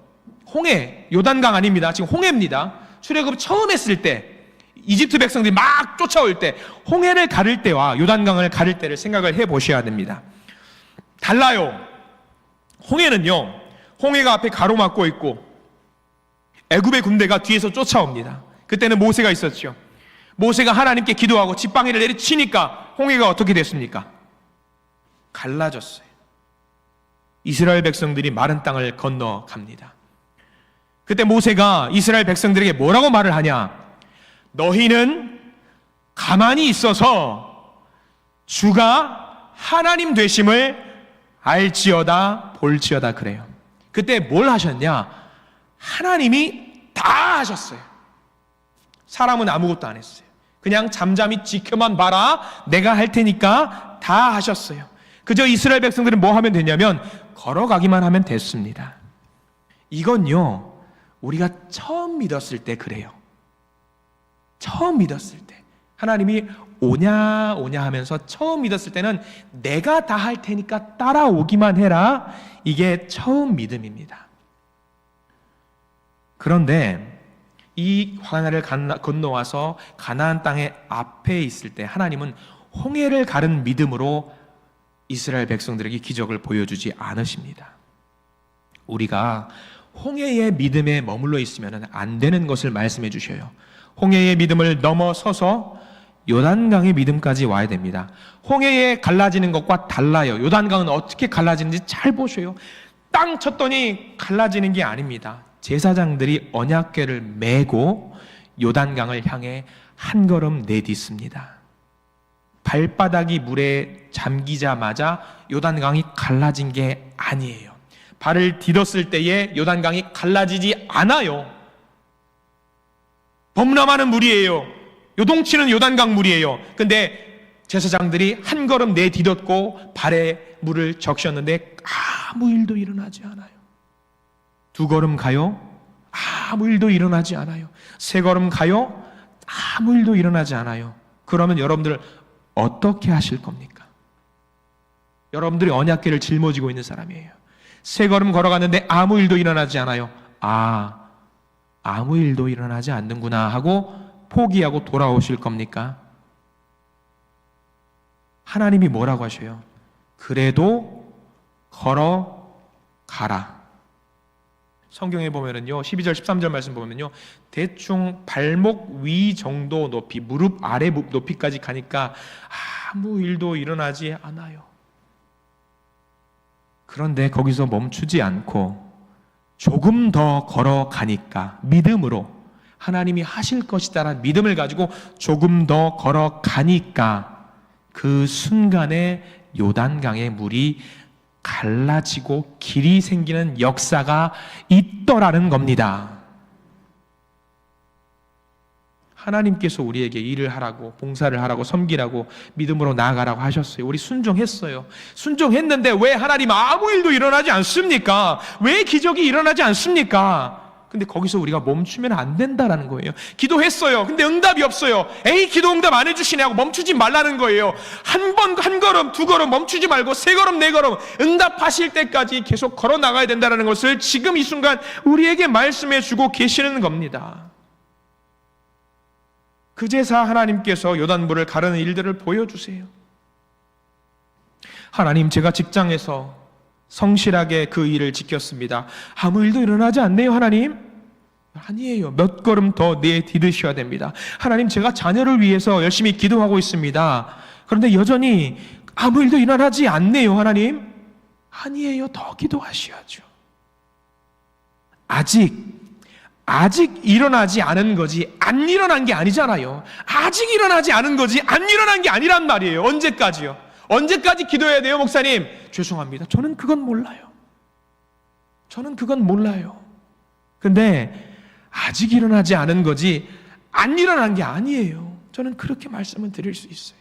홍해, 요단강 아닙니다. 지금 홍해입니다. 출애굽 처음 했을 때, 이집트 백성들이 막 쫓아올 때, 홍해를 가를 때와 요단강을 가를 때를 생각을 해보셔야 됩니다. 달라요. 홍해는요, 홍해가 앞에 가로막고 있고 애굽의 군대가 뒤에서 쫓아옵니다. 그때는 모세가 있었죠. 모세가 하나님께 기도하고 지팡이를 내리치니까 홍해가 어떻게 됐습니까? 갈라졌어요. 이스라엘 백성들이 마른 땅을 건너갑니다. 그때 모세가 이스라엘 백성들에게 뭐라고 말을 하냐? 너희는 가만히 있어서 주가 하나님 되심을 알지어다 볼지어다 그래요. 그때 뭘 하셨냐? 하나님이 다 하셨어요. 사람은 아무것도 안 했어요. 그냥 잠잠히 지켜만 봐라, 내가 할 테니까 다 하셨어요. 그저 이스라엘 백성들은 뭐 하면 되냐면 걸어가기만 하면 됐습니다. 이건요 우리가 처음 믿었을 때 그래요. 처음 믿었을 때 하나님이 오냐 하면서 처음 믿었을 때는 내가 다 할 테니까 따라오기만 해라, 이게 처음 믿음입니다. 그런데 이 광야를 건너와서 가나안 땅의 앞에 있을 때 하나님은 홍해를 가른 믿음으로 이스라엘 백성들에게 기적을 보여주지 않으십니다. 우리가 홍해의 믿음에 머물러 있으면 안 되는 것을 말씀해 주셔요. 홍해의 믿음을 넘어서서 요단강의 믿음까지 와야 됩니다. 홍해에 갈라지는 것과 달라요. 요단강은 어떻게 갈라지는지 잘 보셔요. 땅 쳤더니 갈라지는 게 아닙니다. 제사장들이 언약궤를 메고 요단강을 향해 한 걸음 내딛습니다. 발바닥이 물에 잠기자마자 요단강이 갈라진 게 아니에요. 발을 디뎠을 때에 요단강이 갈라지지 않아요. 범람하는 물이에요. 요동치는 요단강 물이에요. 근데 제사장들이 한 걸음 내딛었고 발에 물을 적셨는데 아무 일도 일어나지 않아요. 두 걸음 가요? 아무 일도 일어나지 않아요. 세 걸음 가요? 아무 일도 일어나지 않아요. 그러면 여러분들 어떻게 하실 겁니까? 여러분들이 언약궤를 짊어지고 있는 사람이에요. 세 걸음 걸어갔는데 아무 일도 일어나지 않아요. 아무 일도 일어나지 않는구나 하고 포기하고 돌아오실 겁니까? 하나님이 뭐라고 하셔요? 그래도 걸어가라. 성경에 보면은요 12절 13절 말씀 보면요 대충 발목 위 정도 높이, 무릎 아래 높이까지 가니까 아무 일도 일어나지 않아요. 그런데 거기서 멈추지 않고 조금 더 걸어가니까 믿음으로 하나님이 하실 것이다라는 믿음을 가지고 조금 더 걸어가니까 그 순간에 요단강의 물이 갈라지고 길이 생기는 역사가 있더라는 겁니다. 하나님께서 우리에게 일을 하라고, 봉사를 하라고, 섬기라고, 믿음으로 나아가라고 하셨어요. 우리 순종했어요. 순종했는데 왜 하나님 아무 일도 일어나지 않습니까? 왜 기적이 일어나지 않습니까? 근데 거기서 우리가 멈추면 안 된다라는 거예요. 기도했어요. 근데 응답이 없어요. 에이, 기도 응답 안 해주시네 하고 멈추지 말라는 거예요. 한 걸음, 두 걸음 멈추지 말고 세 걸음, 네 걸음 응답하실 때까지 계속 걸어 나가야 된다는 것을 지금 이 순간 우리에게 말씀해 주고 계시는 겁니다. 그제서 하나님께서 요단물을 가르는 일들을 보여주세요. 하나님, 제가 직장에서 성실하게 그 일을 지켰습니다. 아무 일도 일어나지 않네요, 하나님. 아니에요. 몇 걸음 더 내디디셔야 됩니다. 하나님, 제가 자녀를 위해서 열심히 기도하고 있습니다. 그런데 여전히 아무 일도 일어나지 않네요, 하나님. 아니에요. 더 기도하셔야죠. 아직 일어나지 않은 거지 안 일어난 게 아니잖아요. 아직 일어나지 않은 거지 안 일어난 게 아니란 말이에요. 언제까지요? 언제까지 기도해야 돼요, 목사님? 죄송합니다. 저는 그건 몰라요. 근데 아직 일어나지 않은 거지 안 일어난 게 아니에요. 저는 그렇게 말씀을 드릴 수 있어요.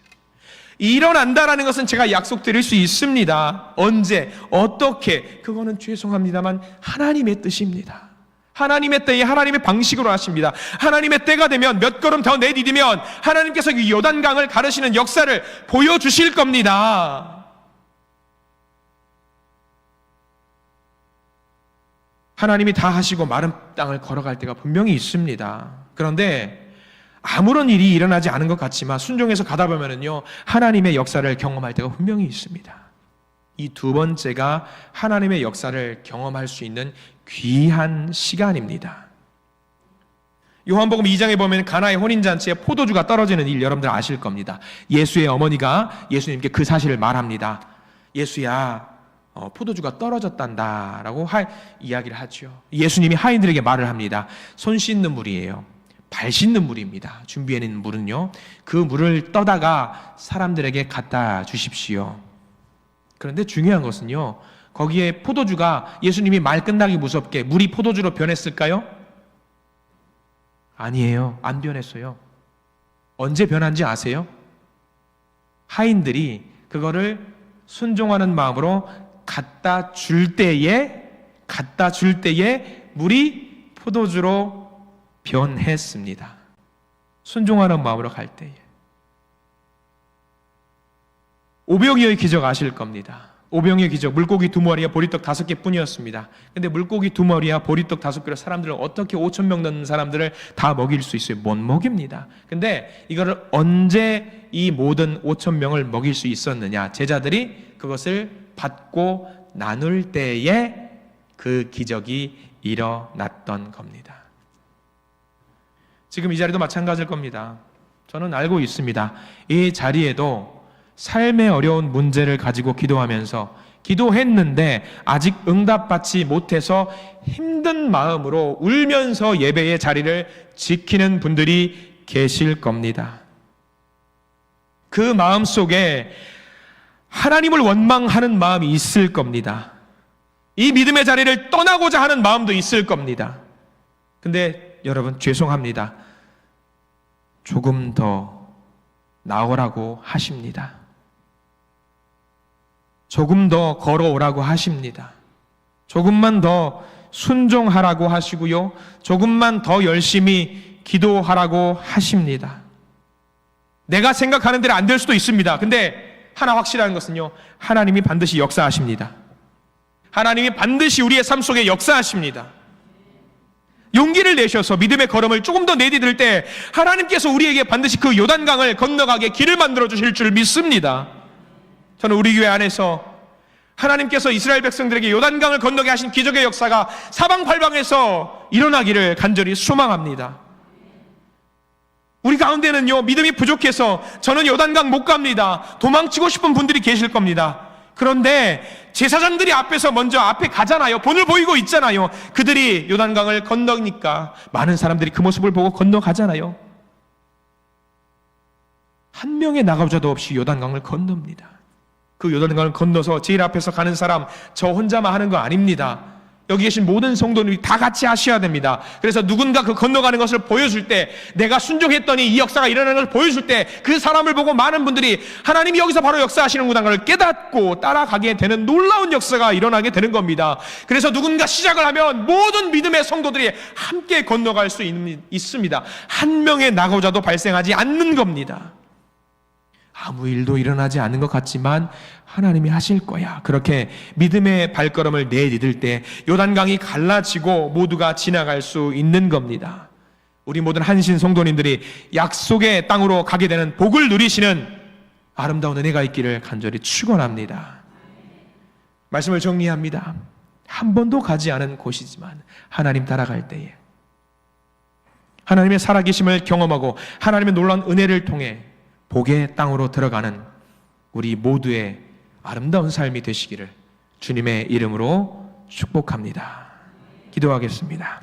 일어난다라는 것은 제가 약속드릴 수 있습니다. 언제, 어떻게, 그거는 죄송합니다만 하나님의 뜻입니다. 하나님의 때에 하나님의 방식으로 하십니다. 하나님의 때가 되면 몇 걸음 더 내디디면 하나님께서 이 요단강을 가르시는 역사를 보여주실 겁니다. 하나님이 다 하시고 마른 땅을 걸어갈 때가 분명히 있습니다. 그런데 아무런 일이 일어나지 않은 것 같지만 순종해서 가다 보면은요, 하나님의 역사를 경험할 때가 분명히 있습니다. 이 두 번째가 하나님의 역사를 경험할 수 있는 귀한 시간입니다. 요한복음 2장에 보면 가나의 혼인잔치에 포도주가 떨어지는 일 여러분들 아실 겁니다. 예수의 어머니가 예수님께 그 사실을 말합니다. 예수야, 포도주가 떨어졌단다 라고 이야기를 하죠. 예수님이 하인들에게 말을 합니다. 손 씻는 물이에요. 발 씻는 물입니다. 준비해낸 물은요, 그 물을 떠다가 사람들에게 갖다 주십시오. 그런데 중요한 것은요, 거기에 포도주가 예수님이 말 끝나기 무섭게 물이 포도주로 변했을까요? 아니에요. 안 변했어요. 언제 변한지 아세요? 하인들이 그거를 순종하는 마음으로 갖다 줄 때에 물이 포도주로 변했습니다. 순종하는 마음으로 갈 때에. 오병이어의 기적 아실 겁니다. 오병이어의 기적, 물고기 2마리와 보리떡 5개 뿐이었습니다. 근데 물고기 2마리와 보리떡 5개로 사람들을 어떻게 5,000명 넘는 사람들을 다 먹일 수 있어요? 못 먹입니다. 근데 이거를 언제 이 모든 5,000명을 먹일 수 있었느냐? 제자들이 그것을 받고 나눌 때에 그 기적이 일어났던 겁니다. 지금 이 자리도 마찬가지일 겁니다. 저는 알고 있습니다. 이 자리에도 삶의 어려운 문제를 가지고 기도하면서 기도했는데 아직 응답받지 못해서 힘든 마음으로 울면서 예배의 자리를 지키는 분들이 계실 겁니다. 그 마음 속에 하나님을 원망하는 마음이 있을 겁니다. 이 믿음의 자리를 떠나고자 하는 마음도 있을 겁니다. 근데 여러분, 죄송합니다. 조금 더 나오라고 하십니다. 조금 더 걸어오라고 하십니다. 조금만 더 순종하라고 하시고요. 조금만 더 열심히 기도하라고 하십니다. 내가 생각하는 대로 안 될 수도 있습니다. 근데 하나 확실한 것은요, 하나님이 반드시 역사하십니다. 하나님이 반드시 우리의 삶 속에 역사하십니다. 용기를 내셔서 믿음의 걸음을 조금 더 내디딜 때 하나님께서 우리에게 반드시 그 요단강을 건너가게 길을 만들어 주실 줄 믿습니다. 저는 우리 교회 안에서 하나님께서 이스라엘 백성들에게 요단강을 건너게 하신 기적의 역사가 사방팔방에서 일어나기를 간절히 소망합니다. 우리 가운데는요, 믿음이 부족해서 저는 요단강 못 갑니다, 도망치고 싶은 분들이 계실 겁니다. 그런데 제사장들이 앞에서 먼저 앞에 가잖아요. 본을 보이고 있잖아요. 그들이 요단강을 건너니까 많은 사람들이 그 모습을 보고 건너가잖아요. 한 명의 나가자도 없이 요단강을 건넙니다. 그 요단강을 건너서 제일 앞에서 가는 사람 저 혼자만 하는 거 아닙니다. 여기 계신 모든 성도들이 다 같이 하셔야 됩니다. 그래서 누군가 그 건너가는 것을 보여줄 때, 내가 순종했더니 이 역사가 일어나는 것을 보여줄 때 그 사람을 보고 많은 분들이 하나님이 여기서 바로 역사하시는구나 걸 깨닫고 따라가게 되는 놀라운 역사가 일어나게 되는 겁니다. 그래서 누군가 시작을 하면 모든 믿음의 성도들이 함께 건너갈 수 있습니다. 한 명의 낙오자도 발생하지 않는 겁니다. 아무 일도 일어나지 않는 것 같지만 하나님이 하실 거야. 그렇게 믿음의 발걸음을 내디딜 때 요단강이 갈라지고 모두가 지나갈 수 있는 겁니다. 우리 모든 한신 성도님들이 약속의 땅으로 가게 되는 복을 누리시는 아름다운 은혜가 있기를 간절히 축원합니다. 말씀을 정리합니다. 한 번도 가지 않은 곳이지만 하나님 따라갈 때에 하나님의 살아계심을 경험하고 하나님의 놀라운 은혜를 통해 복의 땅으로 들어가는 우리 모두의 아름다운 삶이 되시기를 주님의 이름으로 축복합니다. 기도하겠습니다.